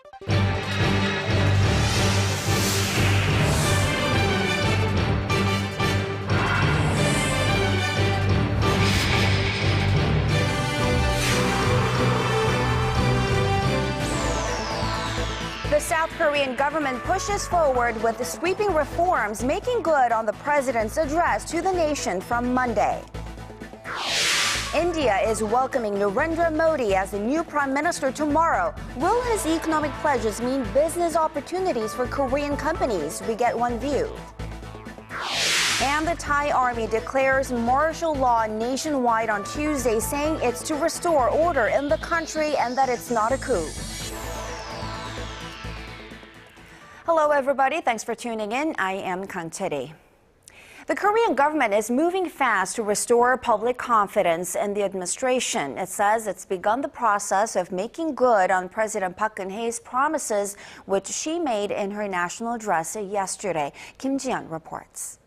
The South Korean government pushes forward with the sweeping reforms, making good on the president's address to the nation from Monday. India is welcoming Narendra Modi as the new prime minister tomorrow. Will his economic pledges mean business opportunities for Korean companies? We get one view. And the Thai army declares martial law nationwide on Tuesday, saying it's to restore order in the country and that it's not a coup. Hello, everybody. Thanks for tuning in. I am Kang Tae-ri. The Korean government is moving fast to restore public confidence in the administration. It says it's begun the process of making good on President Park Geun-hye's promises, which she made in her national address yesterday. Kim Ji-yeon reports.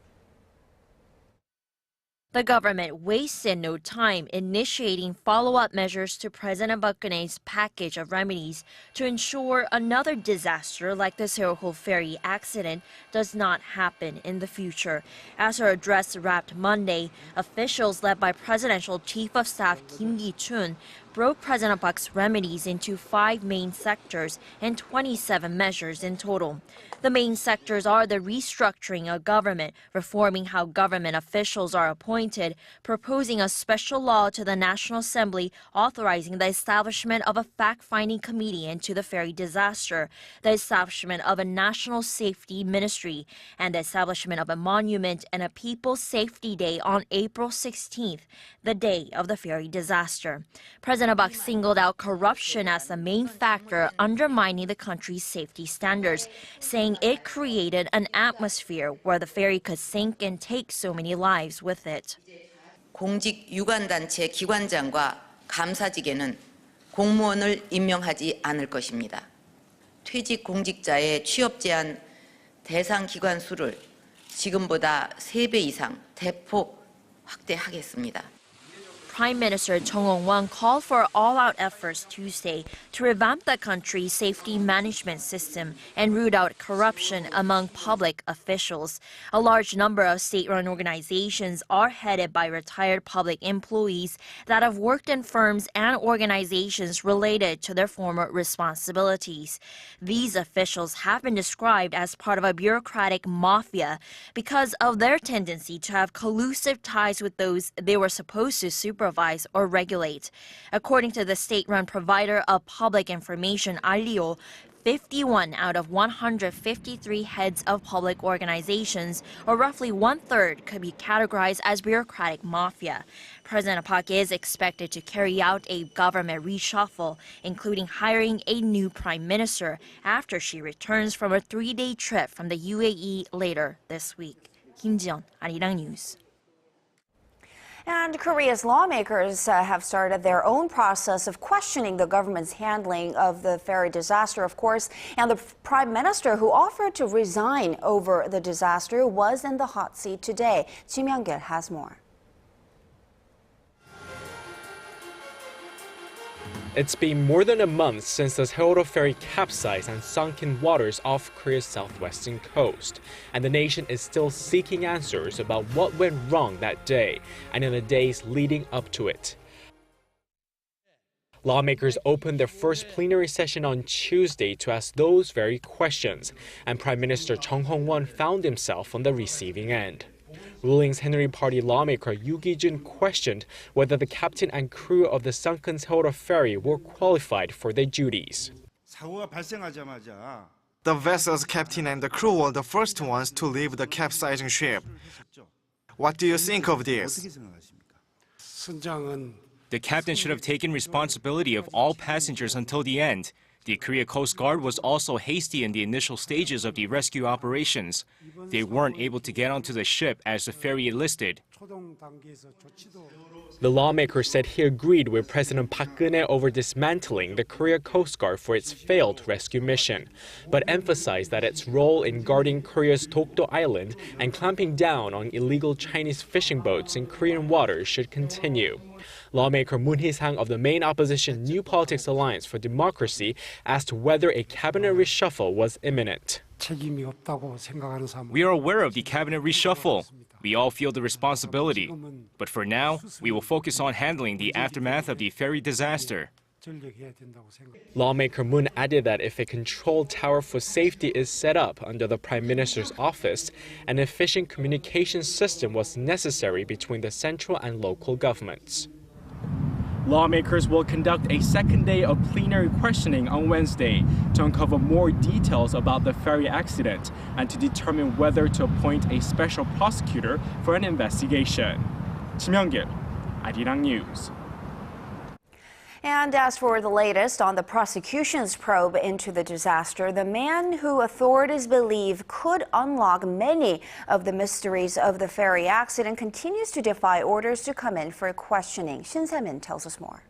The government wasted no time initiating follow-up measures to President Park Geun-hye's package of remedies to ensure another disaster like the Seoul ferry accident does not happen in the future. As her address wrapped Monday, officials led by Presidential Chief of Staff Kim Ki-chun broke President Park's remedies into 5 main sectors and 27 measures in total. The main sectors are the restructuring of government, reforming how government officials are appointed, proposing a special law to the National Assembly authorizing the establishment of a fact-finding committee into the ferry disaster, the establishment of a national safety ministry, and the establishment of a monument and a People's Safety Day on April 16th, the day of the ferry disaster. President Park singled out corruption as the main factor undermining the country's safety standards, saying it created an atmosphere where the ferry could sink and take so many lives with it. 공직 유관단체 기관장과 감사직에는 공무원을 임명하지 않을 것입니다. 퇴직 공직자의 취업 제한 대상 기관 수를 지금보다 3배 이상 대폭 확대하겠습니다. Prime Minister Chung Eung-won called for all-out efforts Tuesday to revamp the country's safety management system and root out corruption among public officials. A large number of state-run organizations are headed by retired public employees that have worked in firms and organizations related to their former responsibilities. These officials have been described as part of a bureaucratic mafia because of their tendency to have collusive ties with those they were supposed to supervise or regulate. According to the state-run provider of public information, Allio, 51 out of 153 heads of public organizations, or roughly 1/3, could be categorized as bureaucratic mafia. President Park is expected to carry out a government reshuffle, including hiring a new prime minister after she returns from a 3-day trip from the UAE later this week. Kim Ji-yeon, ARIRANG News. And Korea's lawmakers have started their own process of questioning the government's handling of the ferry disaster, of course. And the prime minister who offered to resign over the disaster was in the hot seat today. Kim Young-gil has more. It's been more than a month since the Seoul ferry capsized and sunk in waters off Korea's southwestern coast, and the nation is still seeking answers about what went wrong that day and in the days leading up to it. Lawmakers opened their first plenary session on Tuesday to ask those very questions, and Prime Minister Chung Eung-won found himself on the receiving end. Ruling's Henry Party lawmaker Yoo Gi-jun questioned whether the captain and crew of the sunken Seoul ferry were qualified for their duties. The vessel's captain and the crew were the first ones to leave the capsizing ship. What do you think of this? The captain should have taken responsibility of all passengers until the end. The Korea Coast Guard was also hasty in the initial stages of the rescue operations. They weren't able to get onto the ship as the ferry enlisted. The lawmaker said he agreed with President Park Geun-hye over dismantling the Korea Coast Guard for its failed rescue mission, but emphasized that its role in guarding Korea's Dokdo Island and clamping down on illegal Chinese fishing boats in Korean waters should continue. Lawmaker Moon Hee-sang of the main opposition New Politics Alliance for Democracy asked whether a cabinet reshuffle was imminent. We are aware of the cabinet reshuffle. We all feel the responsibility. But for now, we will focus on handling the aftermath of the ferry disaster. Lawmaker Moon added that if a control tower for safety is set up under the Prime Minister's office, an efficient communication system was necessary between the central and local governments. Lawmakers will conduct a second day of plenary questioning on Wednesday to uncover more details about the ferry accident and to determine whether to appoint a special prosecutor for an investigation. Chimyeong-gil, ARIRANG News. And as for the latest on the prosecution's probe into the disaster, the man who authorities believe could unlock many of the mysteries of the ferry accident continues to defy orders to come in for questioning. Shin Se-min tells us more.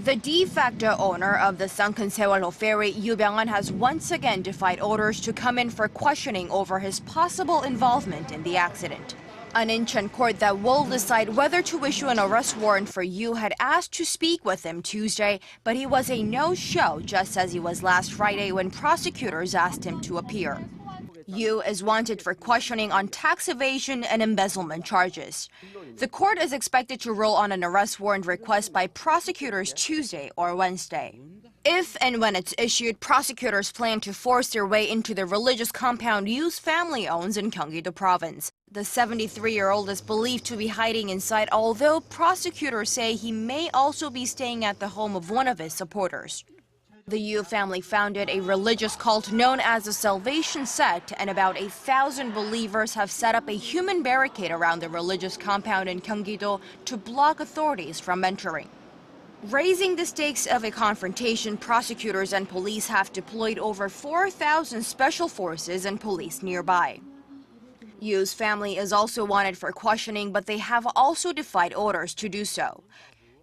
The de facto owner of the sunken Sewol-ho ferry, Yoo Byong has once again defied orders to come in for questioning over his possible involvement in the accident. An Incheon court that will decide whether to issue an arrest warrant for Yoo had asked to speak with him Tuesday, but he was a no-show, just as he was last Friday when prosecutors asked him to appear. Yoo is wanted for questioning on tax evasion and embezzlement charges. The court is expected to rule on an arrest warrant request by prosecutors Tuesday or Wednesday. If and when it's issued, prosecutors plan to force their way into the religious compound Yoo's family owns in Gyeonggi-do Province. The 73-year-old is believed to be hiding inside, although prosecutors say he may also be staying at the home of one of his supporters. The Yoo family founded a religious cult known as the Salvation Sect, and about 1,000 believers have set up a human barricade around the religious compound in Gyeonggi-do to block authorities from entering. Raising the stakes of a confrontation, prosecutors and police have deployed over 4,000 special forces and police nearby. Yoo's family is also wanted for questioning, but they have also defied orders to do so.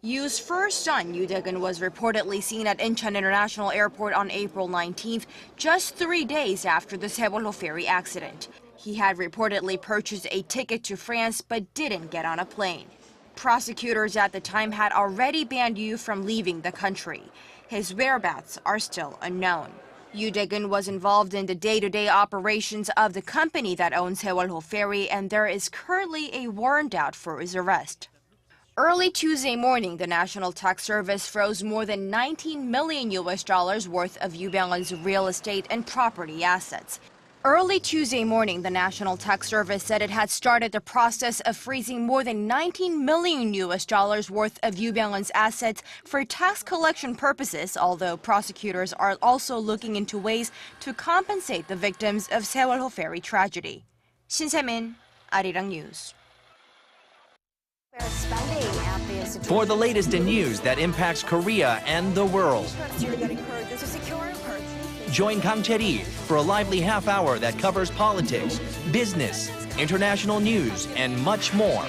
Yoo's first son, Yoo Dae-geun, was reportedly seen at Incheon International Airport on April 19th, just 3 days after the Sewol-ho ferry accident. He had reportedly purchased a ticket to France but didn't get on a plane. Prosecutors at the time had already banned Yoo from leaving the country. His whereabouts are still unknown. Yoo Dae-geun was involved in the day-to-day operations of the company that owns Sewol-ho ferry, and there is currently a warrant out for his arrest. Early Tuesday morning, the National Tax Service froze more than $19 million worth of Yoo Byong-un's real estate and property assets. Early Tuesday morning, the National Tax Service said it had started the process of freezing more than $19 million worth of Yoo Byong-un's assets for tax collection purposes, although prosecutors are also looking into ways to compensate the victims of Sewol-ho ferry tragedy. Shin Se-min, ARIRANG News. For the latest in news that impacts Korea and the world, join Kang Chae-ri for a lively half hour that covers politics, business, international news, and much more.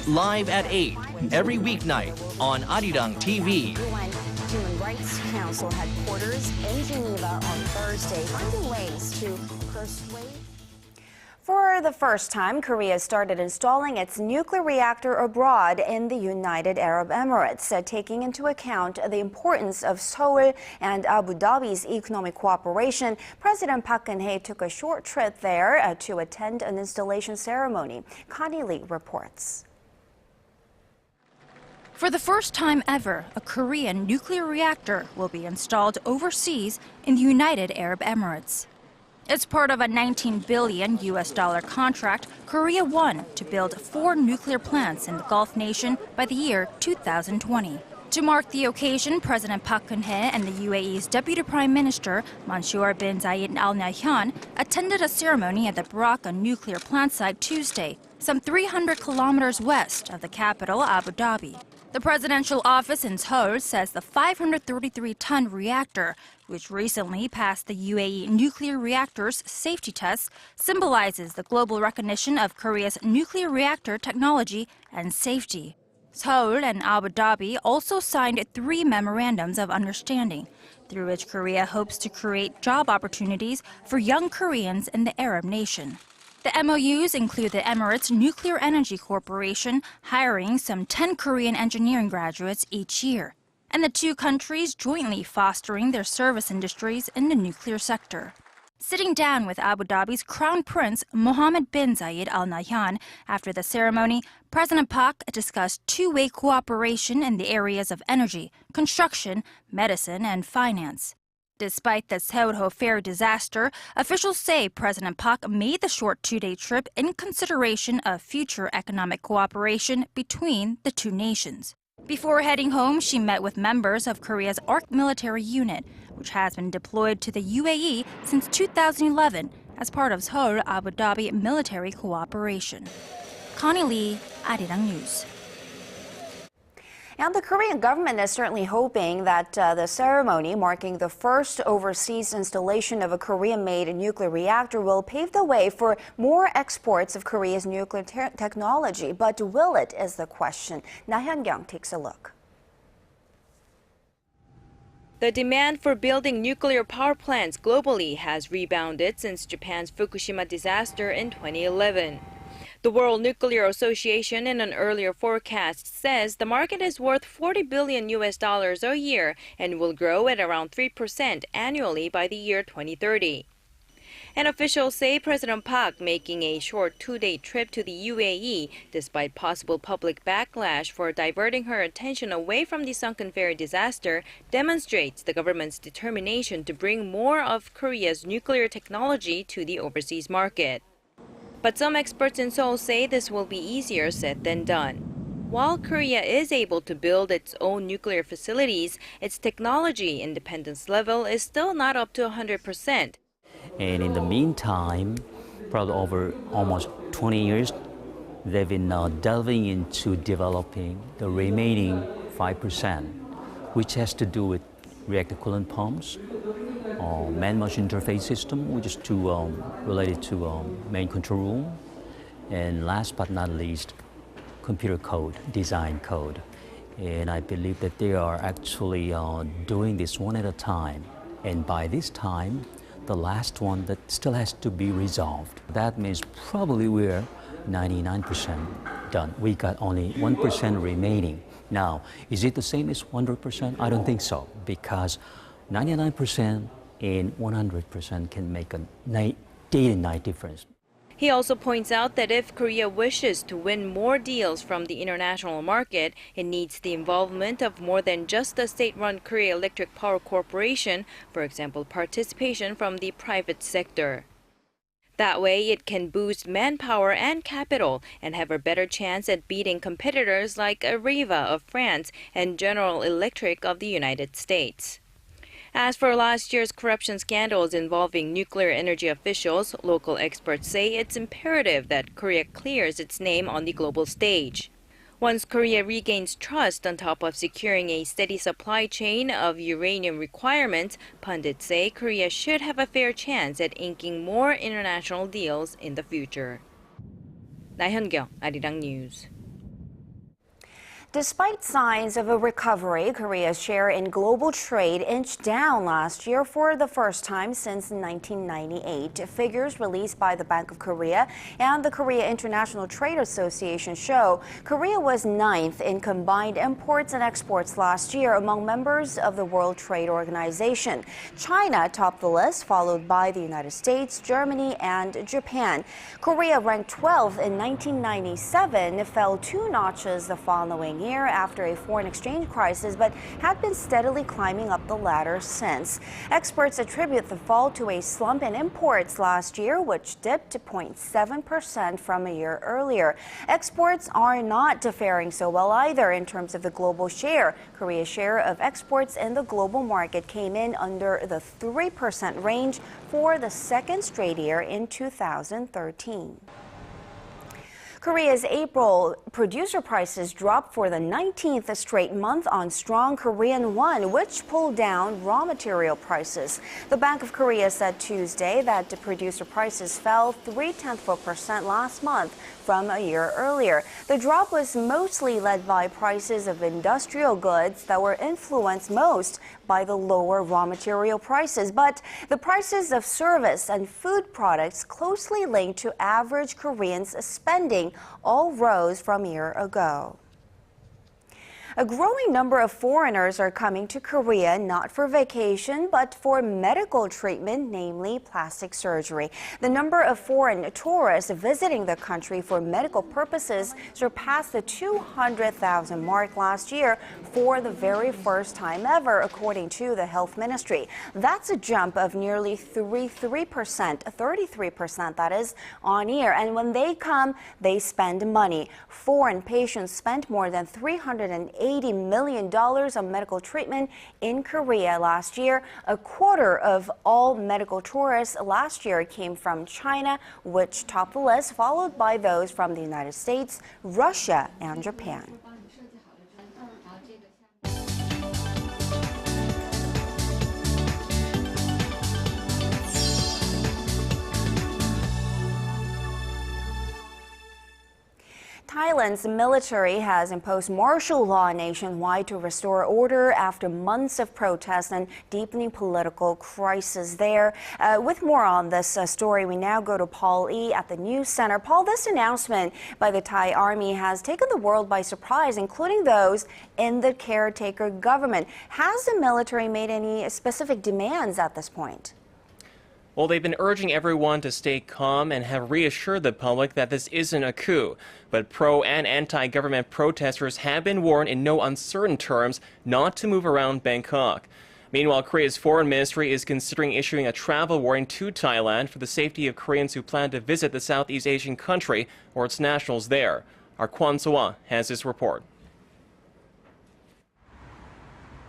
Live at 8 every weeknight on ARIRANG TV. Human Rights Council headquarters in Geneva on Thursday, finding ways to persuade. For the first time, Korea started installing its nuclear reactor abroad in the United Arab Emirates, taking into account the importance of Seoul and Abu Dhabi's economic cooperation. President Park Geun-hye took a short trip there to attend an installation ceremony. Connie Lee reports. For the first time ever, a Korean nuclear reactor will be installed overseas in the United Arab Emirates. It's part of a $19 billion contract Korea won to build 4 nuclear plants in the Gulf nation by the year 2020. To mark the occasion, President Park Geun-hye and the UAE's Deputy Prime Minister Mansour bin Zayed Al Nahyan attended a ceremony at the Baraka nuclear plant site Tuesday, some 300 kilometers west of the capital, Abu Dhabi. The presidential office in Seoul says the 533-ton reactor, which recently passed the UAE nuclear reactor's safety tests, symbolizes the global recognition of Korea's nuclear reactor technology and safety. Seoul and Abu Dhabi also signed 3 memorandums of understanding, through which Korea hopes to create job opportunities for young Koreans in the Arab nation. The MOUs include the Emirates Nuclear Energy Corporation hiring some 10 Korean engineering graduates each year, and the two countries jointly fostering their service industries in the nuclear sector. Sitting down with Abu Dhabi's Crown Prince Mohammed bin Zayed Al Nahyan after the ceremony, President Park discussed two-way cooperation in the areas of energy, construction, medicine, and finance. Despite the Seoul ferry disaster, officials say President Park made the short 2-day trip in consideration of future economic cooperation between the two nations. Before heading home, she met with members of Korea's ARC military unit, which has been deployed to the UAE since 2011 as part of Seoul-Abu Dhabi military cooperation. Connie Lee, ARIRANG News. And the Korean government is certainly hoping that the ceremony marking the first overseas installation of a Korean-made nuclear reactor will pave the way for more exports of Korea's nuclear technology. But will it, is the question. Na Hyun-kyung takes a look. The demand for building nuclear power plants globally has rebounded since Japan's Fukushima disaster in 2011. The World Nuclear Association in an earlier forecast says the market is worth $40 billion a year and will grow at around 3% annually by the year 2030. And officials say President Park making a short 2-day trip to the UAE, despite possible public backlash for diverting her attention away from the sunken ferry disaster, demonstrates the government's determination to bring more of Korea's nuclear technology to the overseas market. But some experts in Seoul say this will be easier said than done. While Korea is able to build its own nuclear facilities, its technology independence level is still not up to 100%. And in the meantime, probably over almost 20 years, they've been delving into developing the remaining 5%, which has to do with reactor coolant pumps, man-machine interface system, which is related to main control room, and last but not least, computer code, design code. And I believe that they are actually doing this one at a time. And by this time, the last one that still has to be resolved. That means probably we're 99% done. We got only 1% remaining. Now, is it the same as 100%? I don't think so, because 99% and 100% can make a day and night difference. He also points out that if Korea wishes to win more deals from the international market, it needs the involvement of more than just the state-run Korea Electric Power Corporation, for example, participation from the private sector. That way, it can boost manpower and capital and have a better chance at beating competitors like Areva of France and General Electric of the United States. As for last year's corruption scandals involving nuclear energy officials, local experts say it's imperative that Korea clears its name on the global stage. Once Korea regains trust on top of securing a steady supply chain of uranium requirements, pundits say Korea should have a fair chance at inking more international deals in the future. Na Hyun-kyung, ARIRANG News. Despite signs of a recovery, Korea's share in global trade inched down last year for the first time since 1998. Figures released by the Bank of Korea and the Korea International Trade Association show Korea was 9th in combined imports and exports last year among members of the World Trade Organization. China topped the list, followed by the United States, Germany, and Japan. Korea ranked 12th in 1997, fell 2 notches the following year after a foreign exchange crisis, but had been steadily climbing up the ladder since. Experts attribute the fall to a slump in imports last year, which dipped to 0.7% from a year earlier. Exports are not faring so well either in terms of the global share. Korea's share of exports in the global market came in under the 3% range for the second straight year in 2013. Korea's April producer prices dropped for the 19th straight month on strong Korean won, which pulled down raw material prices. The Bank of Korea said Tuesday that the producer prices fell 0.3% last month from a year earlier. The drop was mostly led by prices of industrial goods that were influenced most by the lower raw material prices. But the prices of service and food products closely linked to average Koreans' spending all rose from a year ago. A growing number of foreigners are coming to Korea not for vacation, but for medical treatment, namely plastic surgery. The number of foreign tourists visiting the country for medical purposes surpassed the 200,000 mark last year for the very first time ever, according to the Health Ministry. That's a jump of nearly 33%, that is, on year. And when they come, they spend money. Foreign patients spent more than $380 million on medical treatment in Korea last year. A quarter of all medical tourists last year came from China, which topped the list, followed by those from the United States, Russia, and Japan. Thailand's military has imposed martial law nationwide to restore order after months of protests and deepening political crisis there. With more on this story, we now go to Paul E. at the News Center. Paul, this announcement by the Thai army has taken the world by surprise, including those in the caretaker government. Has the military made any specific demands at this point? Well, they've been urging everyone to stay calm and have reassured the public that this isn't a coup. But pro- and anti-government protesters have been warned in no uncertain terms not to move around Bangkok. Meanwhile, Korea's foreign ministry is considering issuing a travel warning to Thailand for the safety of Koreans who plan to visit the Southeast Asian country or its nationals there. Our Kwon So-ah has this report.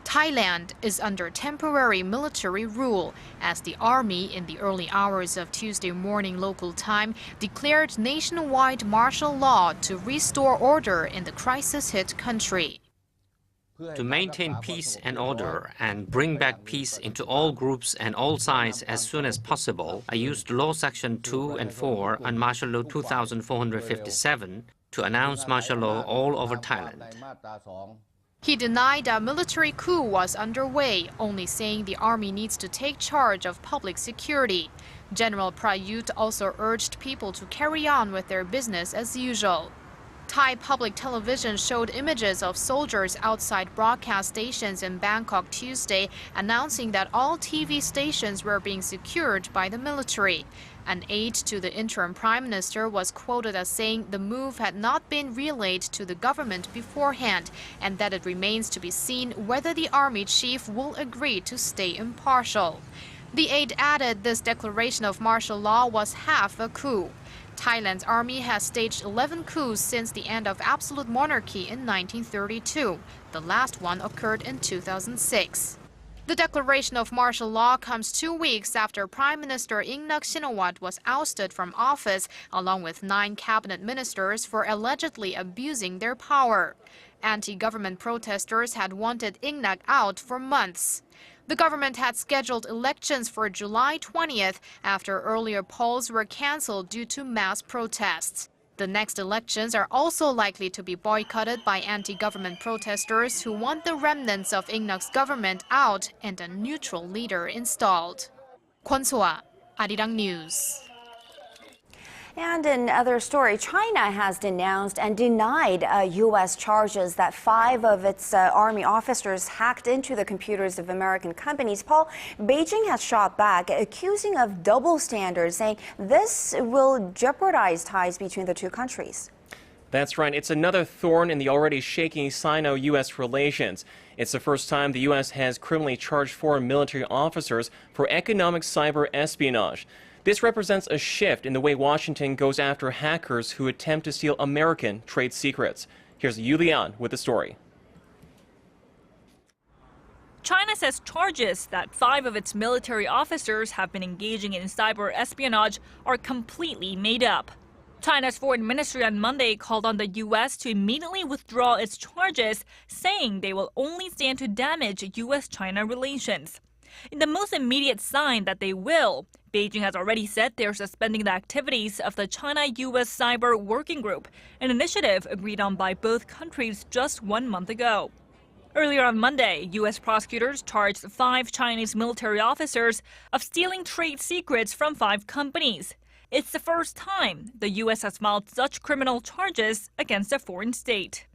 Thailand is under temporary military rule as the army in the early hours of Tuesday morning local time declared nationwide martial law to restore order in the crisis-hit country. To maintain peace and order and bring back peace into all groups and all sides as soon as possible, I used Law Section 2 and 4 on Martial Law 2457 to announce martial law all over Thailand. He denied a military coup was underway, only saying the army needs to take charge of public security. General Prayut also urged people to carry on with their business as usual. Thai public television showed images of soldiers outside broadcast stations in Bangkok Tuesday, announcing that all TV stations were being secured by the military. An aide to the interim prime minister was quoted as saying the move had not been relayed to the government beforehand and that it remains to be seen whether the army chief will agree to stay impartial. The aide added this declaration of martial law was half a coup. Thailand's army has staged 11 coups since the end of absolute monarchy in 1932. The last one occurred in 2006. The declaration of martial law comes 2 weeks after Prime Minister Yingluck Shinawatra was ousted from office, along with 9 cabinet ministers for allegedly abusing their power. Anti-government protesters had wanted Yingluck out for months. The government had scheduled elections for July 20th after earlier polls were cancelled due to mass protests. The next elections are also likely to be boycotted by anti-government protesters who want the remnants of Yingluck's government out and a neutral leader installed. Kwon So-ah, ARIRANG News. And in other story, China has denounced and denied U.S. charges that 5 of its army officers hacked into the computers of American companies. Paul, Beijing has shot back, accusing of double standards, saying this will jeopardize ties between the two countries. That's right. It's another thorn in the already shaky Sino-U.S. relations. It's the first time the U.S. has criminally charged foreign military officers for economic cyber espionage. This represents a shift in the way Washington goes after hackers who attempt to steal American trade secrets. Here's Yoo Byong with the story. China says charges that 5 of its military officers have been engaging in cyber espionage are completely made up. China's foreign ministry on Monday called on the U.S. to immediately withdraw its charges, saying they will only stand to damage U.S.-China relations. In the most immediate sign that they will, Beijing has already said they're suspending the activities of the China-U.S. Cyber Working Group, an initiative agreed on by both countries just 1 month ago. Earlier on Monday, U.S. prosecutors charged 5 Chinese military officers of stealing trade secrets from 5 companies. It's the first time the U.S. has filed such criminal charges against a foreign state.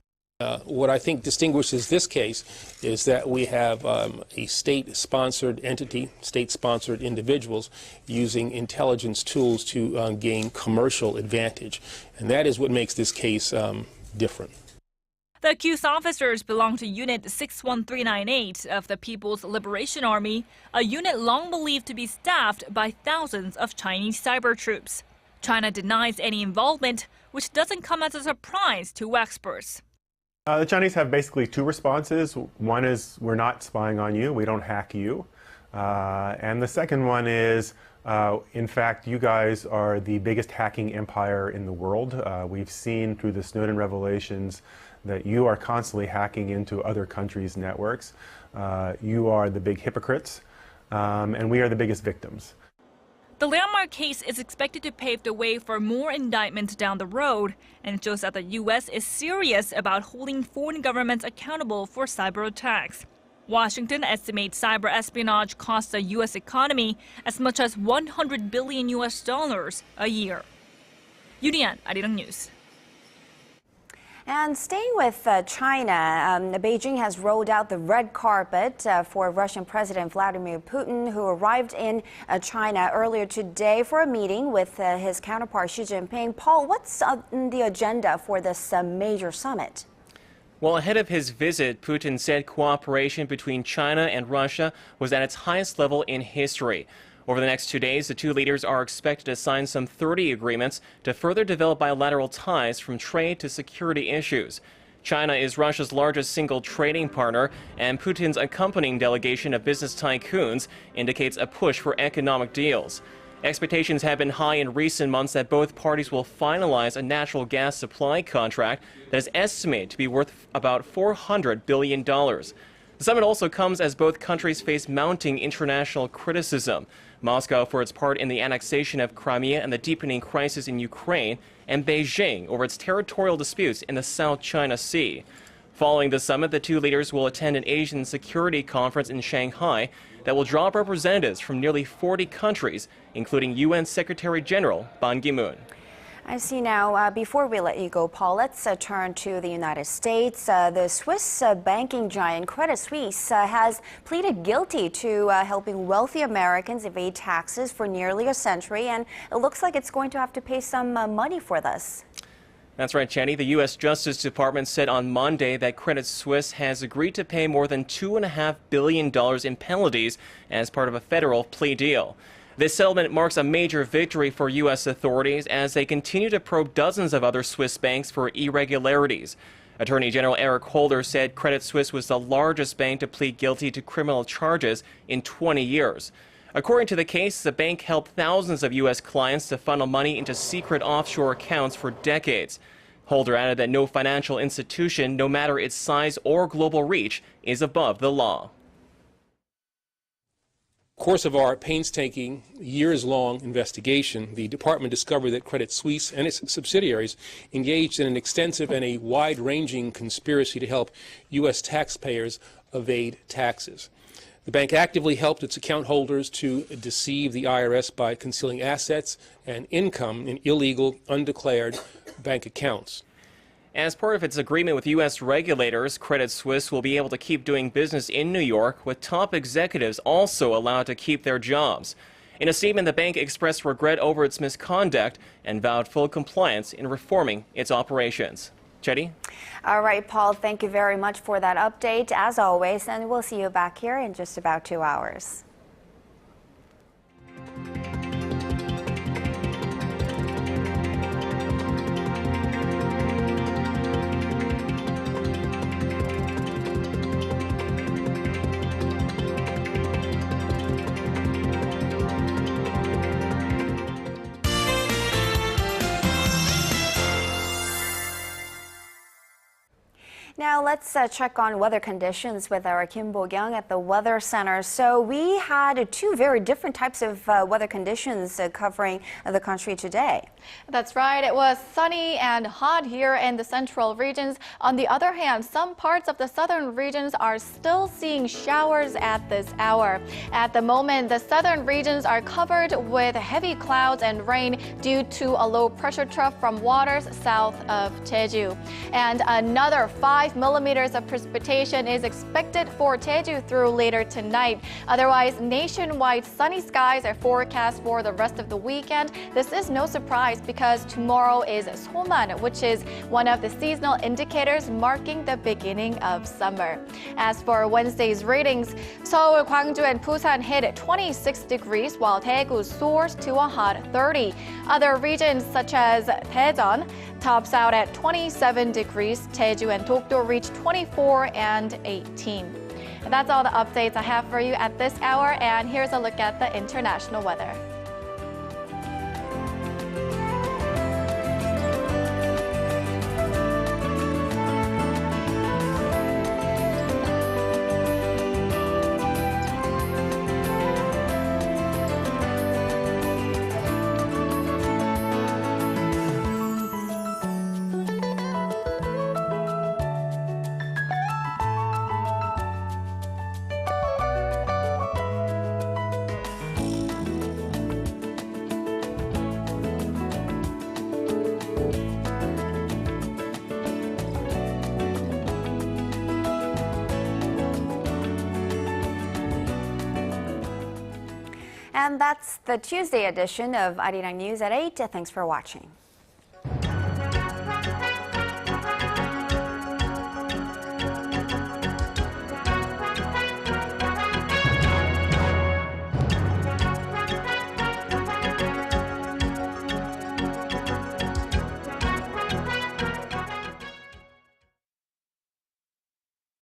What I think distinguishes this case is that we have a state-sponsored entity, state-sponsored individuals using intelligence tools to gain commercial advantage. And that is what makes this case different. The accused officers belong to Unit 61398 of the People's Liberation Army, a unit long believed to be staffed by thousands of Chinese cyber troops. China denies any involvement, which doesn't come as a surprise to experts. The Chinese have basically 2 responses. One is, we're not spying on you, we don't hack you. And the second one is, in fact, you guys are the biggest hacking empire in the world. We've seen through the Snowden revelations that you are constantly hacking into other countries' networks. You are the big hypocrites, and we are the biggest victims. The landmark case is expected to pave the way for more indictments down the road, and shows that the U.S. is serious about holding foreign governments accountable for cyber attacks. Washington estimates cyber espionage costs the U.S. economy as much as $100 billion a year. Yurian, ARIRANG News. And staying with China, Beijing has rolled out the red carpet for Russian President Vladimir Putin, who arrived in China earlier today for a meeting with his counterpart Xi Jinping. Paul, what's on the agenda for this major summit? Well, ahead of his visit, Putin said cooperation between China and Russia was at its highest level in history. Over the next 2 days, the 2 leaders are expected to sign some 30 agreements to further develop bilateral ties from trade to security issues. China is Russia's largest single trading partner, and Putin's accompanying delegation of business tycoons indicates a push for economic deals. Expectations have been high in recent months that both parties will finalize a natural gas supply contract that is estimated to be worth about $400 billion. The summit also comes as both countries face mounting international criticism. Moscow for its part in the annexation of Crimea and the deepening crisis in Ukraine, and Beijing over its territorial disputes in the South China Sea. Following the summit, the 2 leaders will attend an Asian security conference in Shanghai that will draw up representatives from nearly 40 countries, including UN Secretary General Ban Ki-moon. I see now. Before we let you go, Paul, let's turn to the United States. The Swiss banking giant Credit Suisse has pleaded guilty to helping wealthy Americans evade taxes for nearly a century, and it looks like it's going to have to pay some money for this. That's right, Jenny. The U.S. Justice Department said on Monday that Credit Suisse has agreed to pay more than $2.5 billion in penalties as part of a federal plea deal. This settlement marks a major victory for U.S. authorities as they continue to probe dozens of other Swiss banks for irregularities. Attorney General Eric Holder said Credit Suisse was the largest bank to plead guilty to criminal charges in 20 years. According to the case, the bank helped thousands of U.S. clients to funnel money into secret offshore accounts for decades. Holder added that no financial institution, no matter its size or global reach, is above the law. Course of our painstaking, years-long investigation, the department discovered that Credit Suisse and its subsidiaries engaged in an extensive and a wide-ranging conspiracy to help U.S. taxpayers evade taxes. The bank actively helped its account holders to deceive the IRS by concealing assets and income in illegal, undeclared bank accounts. As part of its agreement with U.S. regulators, Credit Suisse will be able to keep doing business in New York, with top executives also allowed to keep their jobs. In a statement, the bank expressed regret over its misconduct and vowed full compliance in reforming its operations. Chetty? All right, Paul, thank you very much for that update, as always, and we'll see you back here in just about 2 hours. Now let's check on weather conditions with our Kim Bo-kyung at the Weather Center. So we had two very different types of weather conditions covering the country today. That's right. It was sunny and hot here in the central regions. On the other hand, some parts of the southern regions are still seeing showers at this hour. At the moment, the southern regions are covered with heavy clouds and rain due to a low pressure trough from waters south of Jeju. And another 5 millimeters of precipitation is expected for Jeju through later tonight. Otherwise, nationwide sunny skies are forecast for the rest of the weekend. This is no surprise because tomorrow is Soman, which is one of the seasonal indicators marking the beginning of summer. As for Wednesday's ratings, Seoul, Gwangju, and Busan hit 26 degrees, while Daegu soars to a hot 30. Other regions such as Daejeon tops out at 27 degrees. Jeju and Dokdo reach 24 and 18. And that's all the updates I have for you at this hour, and here's a look at the international weather. And that's the Tuesday edition of ARIRANG News at 8. Thanks for watching.